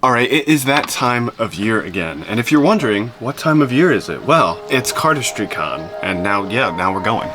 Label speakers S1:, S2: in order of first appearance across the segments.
S1: Alright, it is that time of year again, and if you're wondering, what time of year is it? Well, it's Cardistry Con, and now we're going.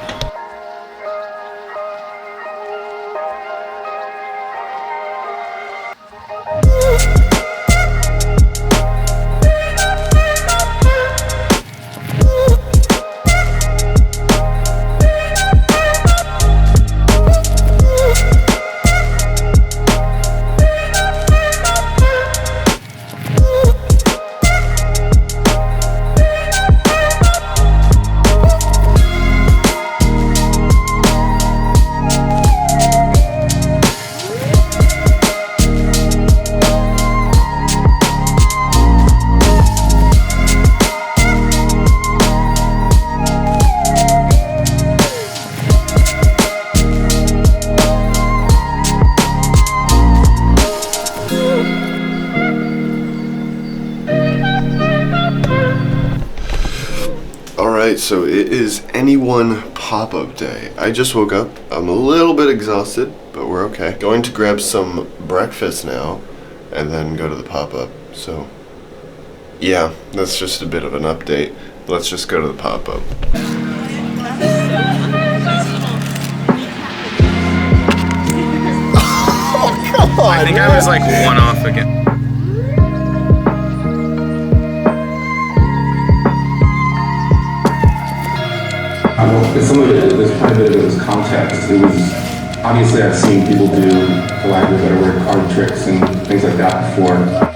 S1: Alright, so it is anyone pop-up day. I just woke up. I'm a little bit exhausted, but we're okay. Going to grab some breakfast now and then go to the pop-up. So, yeah, that's just a bit of an update. Let's just go to the pop-up. Oh, come on,
S2: I think I was like one off again.
S3: Some of it, there's quite a bit of it was context. It was, obviously I've seen people do, for lack of a better word, card tricks and things like that before.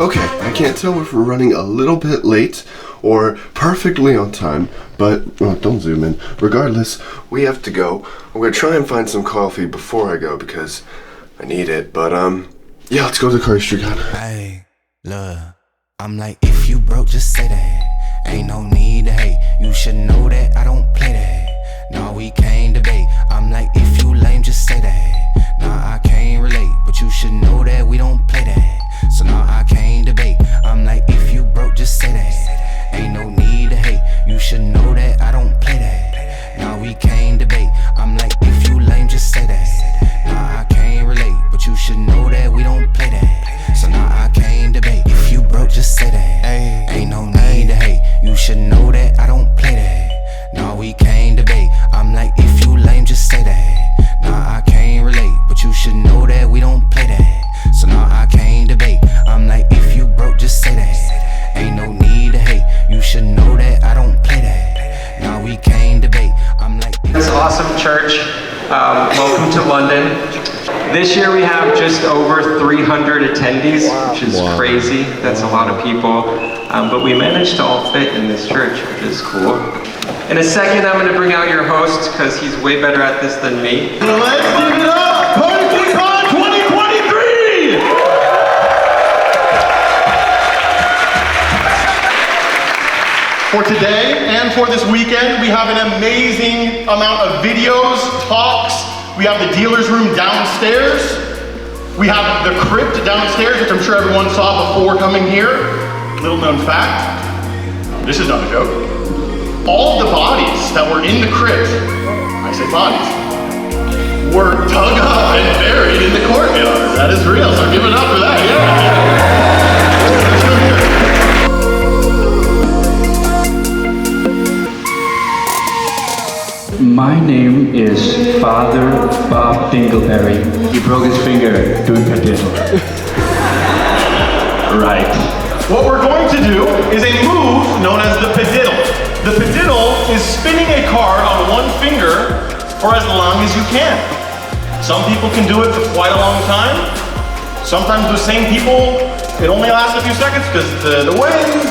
S1: Okay, I can't tell if we're running a little bit late or perfectly on time, but, oh, don't zoom in. Regardless, we have to go. I'm gonna try and find some coffee before I go because I need it, but, yeah, let's go to the Cardistry Con.
S4: Hey, look, I'm like, if you broke, just say that. Ain't no need to hate, you should know that I don't play that. No, we can't debate. I'm like, if you lame, just say that. Nah, I can't relate, but you should know that we don't play that. So now I can't debate. I'm like, if you broke, just say that. Ain't no need to hate, you should know that I don't play that. Now we can't debate. I'm like, if you lame, just say that. Nah, I can't relate, but you should know that we don't play that. So now I can't debate. If you broke, just say that. Ain't no need to hate, you should know that I don't play that. Now we can't debate. I'm like, if you lame, just say that. Nah, I can't relate, but you should know that we don't play that. So now I can't debate. I'm like, if you broke, just say that. Ain't no need to hate, you should know that I don't play that. Now we can't debate. I'm like,
S2: It's awesome, church. Welcome to London. This year we have just over 300 attendees, which is crazy. That's a lot of people. But we managed to all fit in this church, which is cool. In a second, I'm going to bring out your host because he's way better at this than me.
S5: Let's give it up! Cardistry Con 2023! For today and for this weekend, we have an amazing amount of videos, talks. We have the dealer's room downstairs. We have the crypt downstairs, which I'm sure everyone saw before coming here. Little known fact, this is not a joke. All of the bodies that were in the crypt, I say bodies, were dug up and buried in the courtyard. That is real, so give it up for that, yeah.
S6: My name is Father Bob Dingleberry. He broke his finger doing padiddle. Right.
S5: What we're going to do is a move known as the padiddle. The padiddle is spinning a card on one finger for as long as you can. Some people can do it for quite a long time. Sometimes those same people, it only lasts a few seconds because the wind,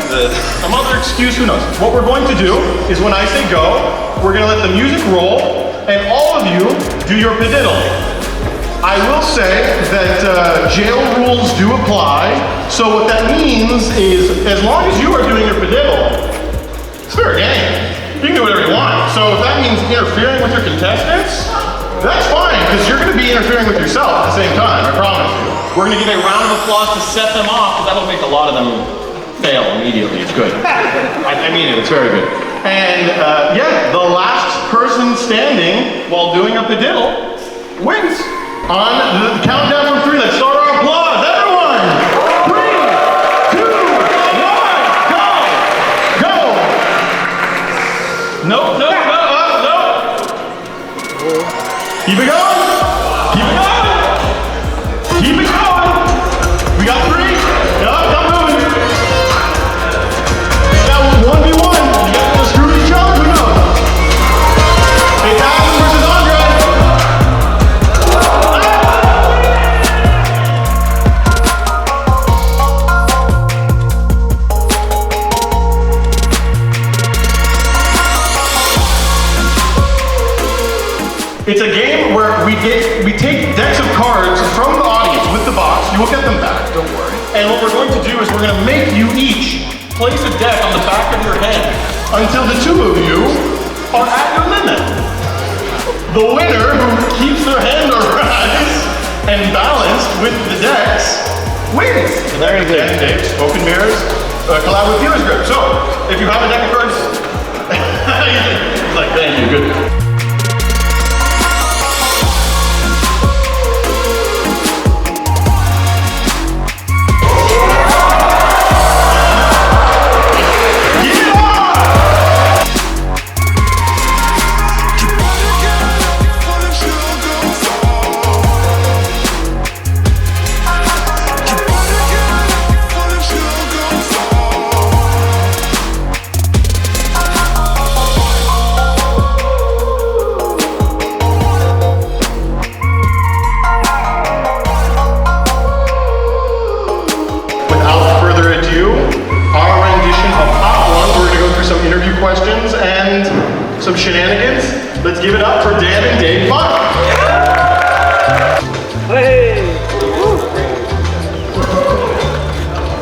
S5: some other excuse, who knows. What we're going to do is when I say go, we're gonna let the music roll and all of you do your padiddle. I will say that jail rules do apply. So what that means is as long as you are doing your padiddle, it's fair game. You can do whatever you want. So if that means interfering with your contestants, that's fine, because you're going to be interfering with yourself at the same time, I promise you. We're going to give a round of applause to set them off, because that'll make a lot of them fail immediately. It's good. I mean it, it's very good. And yeah, the last person standing while doing a padiddle wins. On the countdown from 3, let's start our applause. Everyone! 3, 2, 1, go! Go! No. Keep it going! Keep it going! Keep it going! We got 3. Come moving. That was 1v1. You got to screw each other, who knows? It's Adam versus Andre. It's a game where we take decks of cards from the audience with the box. You will get them back, don't worry. And what we're going to do is we're going to make you each place a deck on the back of your head until the 2 of you are at your limit. The winner who keeps their hand arise and balanced with the decks wins. So there you go. Dave, Smoke and Mirrors, collab with Viewers Grip. So if you have a deck of cards, he's like, thank you, good. Questions and some shenanigans. Let's give it up for Dan and Dave Fun. Hey!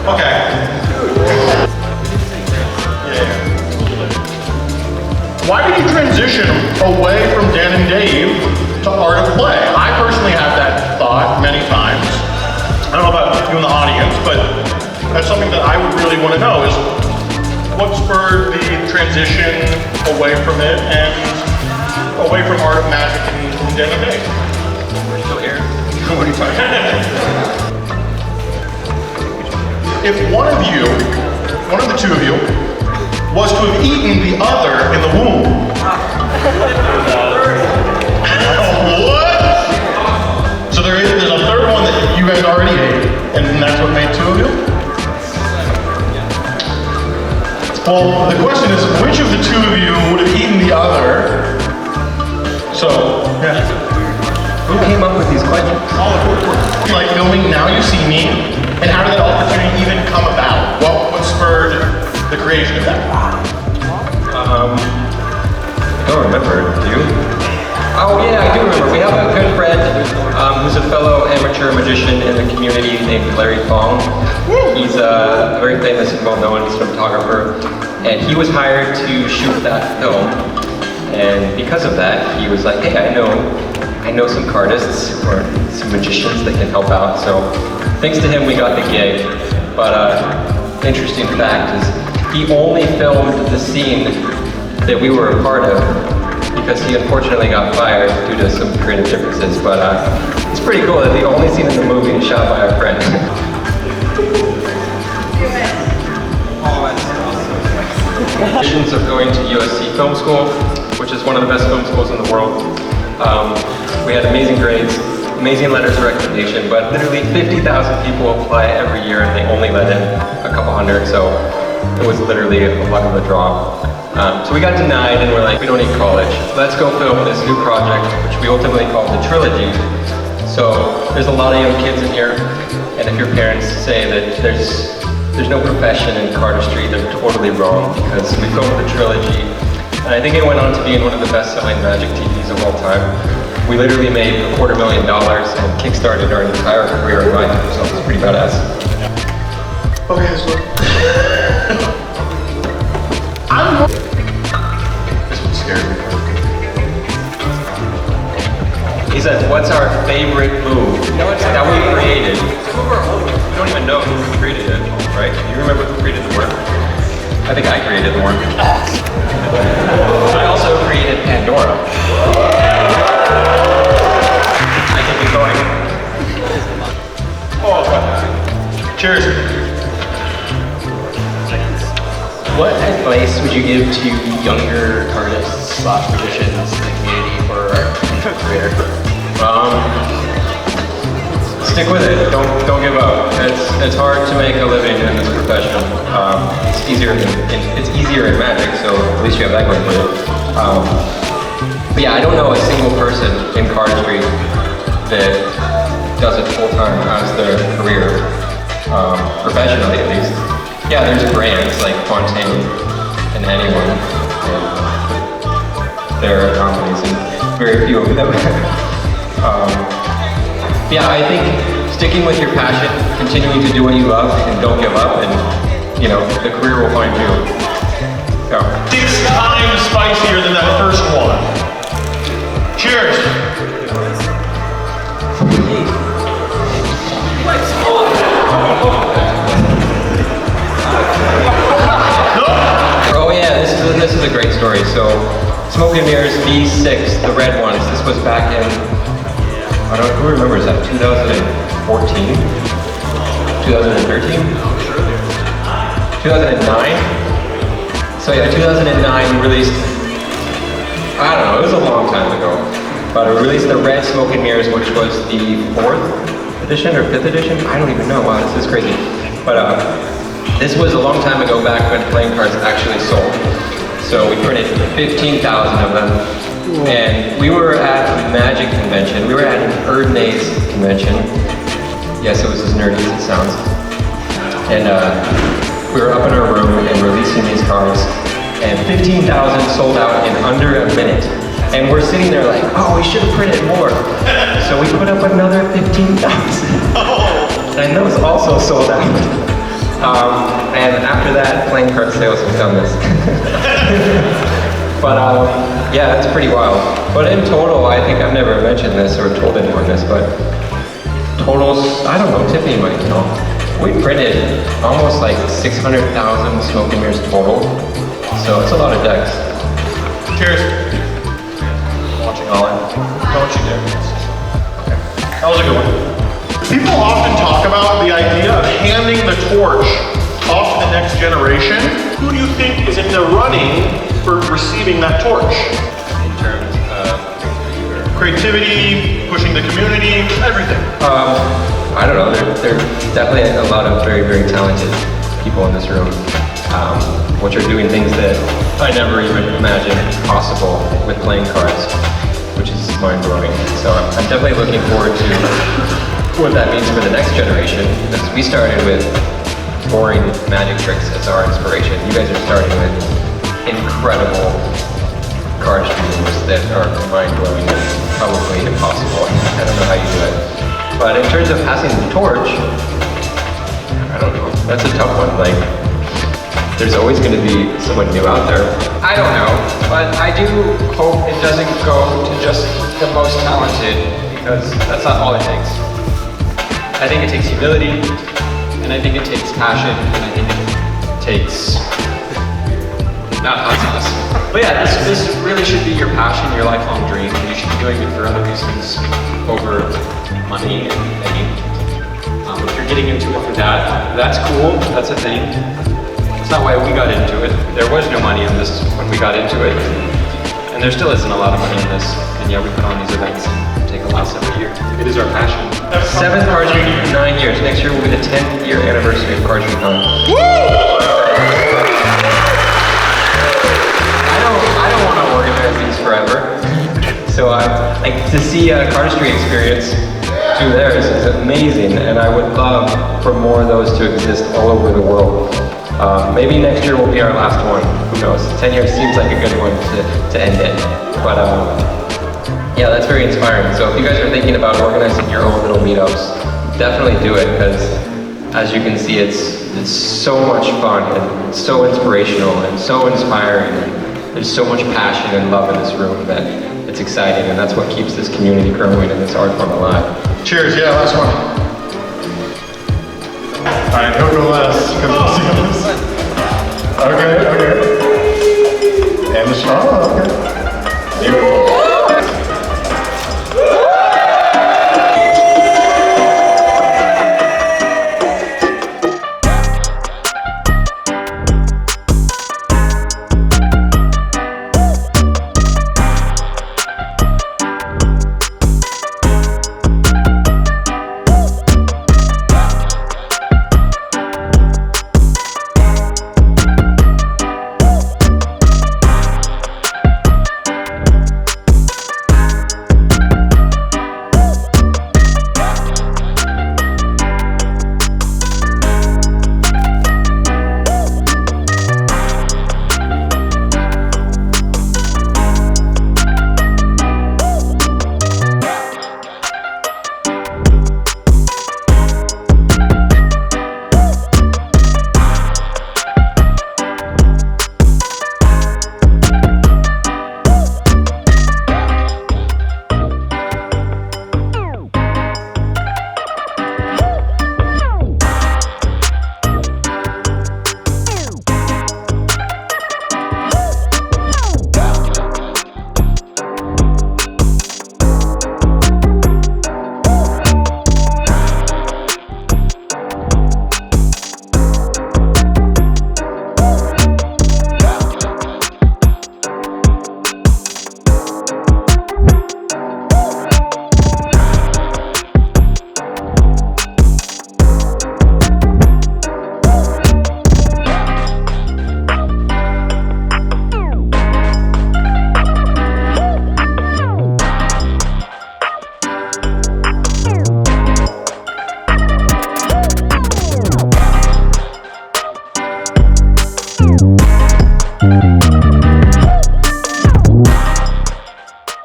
S5: Okay. Yeah. Why did you transition away from Dan and Dave to art of play? I personally had that thought many times. I don't know about you in the audience, but that's something that I would really want to know is what spurred the transition away from it and away from art of magic and Dan and Dave? We're still here. What are you talking about? If one of the 2 of you, was to have eaten the other in the womb. What? So there's a third one that you guys already ate, and that's what made 2 of you? Well, the question is, which of the 2 of you would have eaten the other? So, yeah.
S2: Who came up with these questions?
S5: Like filming Now You See Me, and how did that opportunity even come about? What spurred the creation of that?
S2: I don't remember, do you? Oh yeah, I do remember. We have a good friend who's a fellow amateur magician in the community named Larry Fong. He's a very famous and well-known cinematographer, and he was hired to shoot that film. And because of that, he was like, hey, I know I know some cardists or some magicians that can help out. So thanks to him, we got the gig. But interesting fact is he only filmed the scene that we were a part of because he unfortunately got fired due to some creative differences. But it's pretty cool that the only scene in the movie is shot by our friend. Conditions of going to USC Film School, which is one of the best film schools in the world. We had amazing grades, amazing letters of recommendation, but literally 50,000 people apply every year and they only let in a couple hundred, so it was literally a luck of the draw. So we got denied and we're like, we don't need college. Let's go film this new project, which we ultimately called the Trilogy. So there's a lot of young kids in here, and if your parents say that there's no profession in cardistry, they're totally wrong, because we filmed the Trilogy, and I think it went on to being one of the best-selling magic TVs of all time. We literally made $250,000 and kickstarted our entire career in life, so it was pretty badass.
S5: Okay, so this one scared me.
S2: He says, what's our favorite move that we created? We don't even know who created it, right? Do you remember who created the work? I think I created the work. I also created Pandora. I can be going.
S5: Oh, cheers.
S6: What advice would you give to younger artists / musicians in the community for a career?
S2: Stick with it. Don't give up. It's hard to make a living in this profession. It's easier in magic, so at least you have that going for you. But yeah, I don't know a single person in cardistry that does it full time as their career, professionally at least. Yeah, there's brands like Fontaine and Anyone. There are anomalies and very few of them. Yeah, I think sticking with your passion, continuing to do what you love, and don't give up, and you know, the career will find you. Yeah.
S5: 6 times spicier than that first one. Cheers.
S2: Oh yeah, this is a great story. So, Smoke and Mirrors V6, the red ones. This was back in, I don't know, who remembers that? 2014? 2013? 2009? So yeah, 2009 we released, I don't know, it was a long time ago. But we released the red Smoke and Mirrors, which was the 4th edition or 5th edition? I don't even know, wow, this is crazy. But this was a long time ago, back when playing cards actually sold. So we printed 15,000 of them. And we were at a magic convention. We were at an Erdmaze convention. Yes, it was as nerdy as it sounds. And we were up in our room and releasing these cards. And 15,000 sold out in under a minute. And we're sitting there like, oh, we should have printed more. So we put up another 15,000. And those also sold out. And after that, playing card sales have done this. But yeah, it's pretty wild. But in total, I think I've never mentioned this or told anyone this, but totals, I don't know, Tiffany might know. We printed almost like 600,000 Smoke and Mirrors total. So it's a lot of decks.
S5: Cheers. Watching all in. Don't you dare. Okay. That was a good one. People often talk about the idea of handing the torch off to the next generation. Who do you think is in the running for receiving that torch?
S2: In terms of
S5: creativity, pushing the community, everything.
S2: I don't know, there are definitely a lot of very, very talented people in this room, which are doing things that I never even imagined possible with playing cards, which is mind-blowing. So I'm definitely looking forward to what that means for the next generation, because we started with boring magic tricks as our inspiration. You guys are starting with incredible cardistry moves that are mind-blowing and probably impossible. I don't know how you do it. But in terms of passing the torch, I don't know. That's a tough one. Like, There's always going to be someone new out there. I don't know, but I do hope it doesn't go to just the most talented, because that's not all it takes. I think it takes humility, and I think it takes passion, and I think it takes not hot sauce. But yeah, this really should be your passion, your lifelong dream, and you should be doing it for other reasons over money and fame. If you're getting into it for that, that's cool, that's a thing. It's not why we got into it. There was no money in this when we got into it. And there still isn't a lot of money in this. And yet we put on these events and take a loss every year. It is our passion. 7th Cardistry, 9 years. Next year will be the 10th-year anniversary of Cardistry Con. Woo! I don't want to organize these forever. So like to see a Cardistry experience through theirs is amazing. And I would love for more of those to exist all over the world. Maybe next year will be our last one. Who knows? 10 years seems like a good one to end it. But yeah, that's very inspiring. So if you guys are thinking about organizing your own little meetups, definitely do it, because as you can see, it's so much fun and it's so inspirational and so inspiring. There's so much passion and love in this room that it's exciting, and that's what keeps this community growing and this art form alive.
S5: Cheers, yeah, last one. Alright, he'll go last. Okay. And the straw, okay. Beautiful.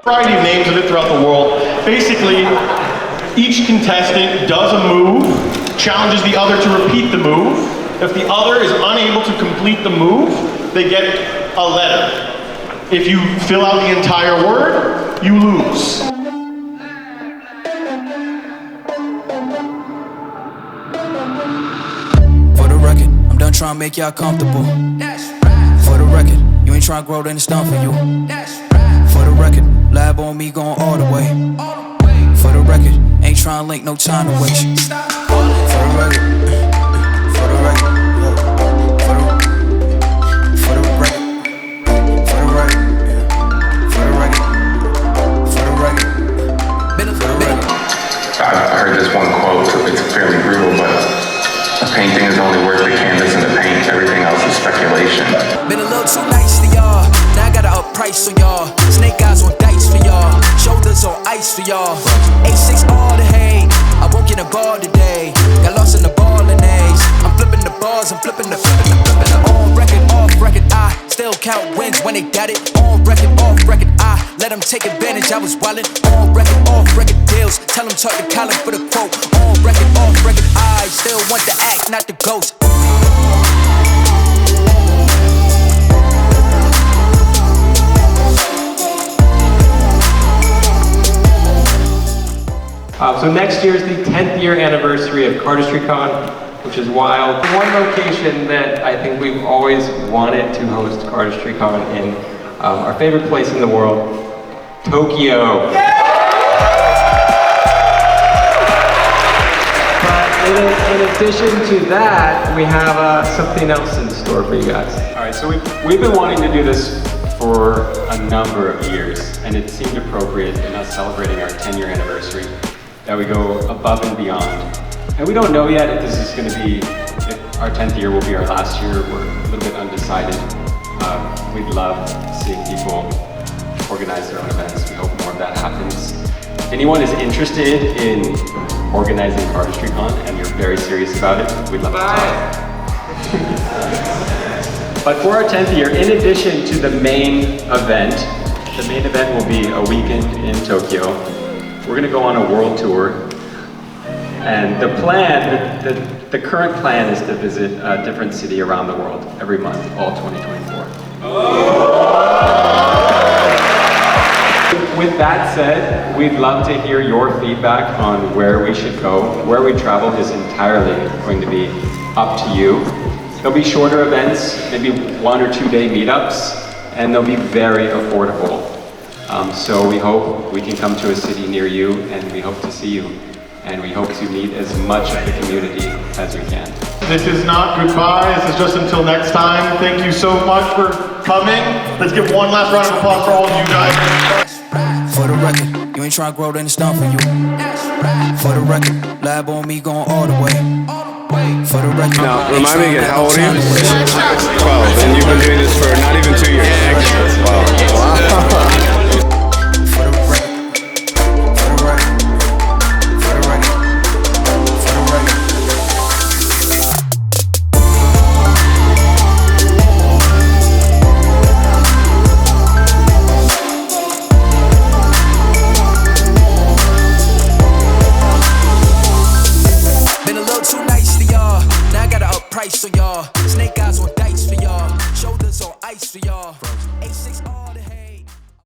S5: Variety of names of it throughout the world. Basically, each contestant does a move, challenges the other to repeat the move. If the other is unable to complete the move, they get a letter. If you fill out the entire word, you lose.
S7: For the record, I'm done trying to make y'all comfortable. For the record, you ain't trying to grow, then it's done for you. For the record, lab on me going all the way. For the record, ain't trying to link, no time to waste. For the record, for the record, for the record, for the record, for the record, for the record.
S3: I heard this one quote, it's fairly brutal, but a painting is only worth the canvas and the paint, everything else is speculation.
S7: Been a little too nice for y'all, now I gotta up price for y'all. Snake eyes on dice for y'all, shoulders on ice for y'all. A6 all the hate, I won't get a ball today. Got lost in the ball and A's, I'm flipping the bars, I'm flipping the on record, off record, I still count wins when they got it. On record, off record, I let them take advantage, I was wildin'. On record, off record deals, tell them talk to Colin for the quote. On record, off record, I still want the act, not the ghost.
S2: So next year is the 10th year anniversary of Cardistry Con, which is wild. One location that I think we've always wanted to host Cardistry Con in, our favorite place in the world, Tokyo. In addition to that, we have something else in store for you guys.
S8: All right, so we've been wanting to do this for a number of years, and it seemed appropriate in us celebrating our 10-year anniversary that we go above and beyond. And we don't know yet if this is going to be, if our 10th year will be our last year. We're a little bit undecided. We'd love seeing people organize their own events. We hope more of that happens. If anyone is interested in organizing Cardistry Con and you're very serious about it, we'd love to talk. But for our 10th year, in addition to the main event will be a weekend in Tokyo. We're going to go on a world tour. And the plan, the current plan is to visit a different city around the world every month, all 2024. With that said, we'd love to hear your feedback on where we should go. Where we travel is entirely going to be up to you. There'll be shorter events, maybe 1 or 2 day meetups, and they'll be very affordable. So we hope we can come to a city near you, and we hope to see you. And we hope to meet as much of the community as we can.
S5: This is not goodbye, this is just until next time. Thank you so much for coming. Let's give one last round of applause for all of you guys.
S7: For the record, you ain't trying to grow, then it's done for you. For the record, lab on me going all the way. For the record.
S9: Now, remind me again, how old are you? 12, and you've been doing this for not even 2 years. Wow.
S7: Price for y'all, snake eyes on dice for y'all, shoulders on ice for y'all. A6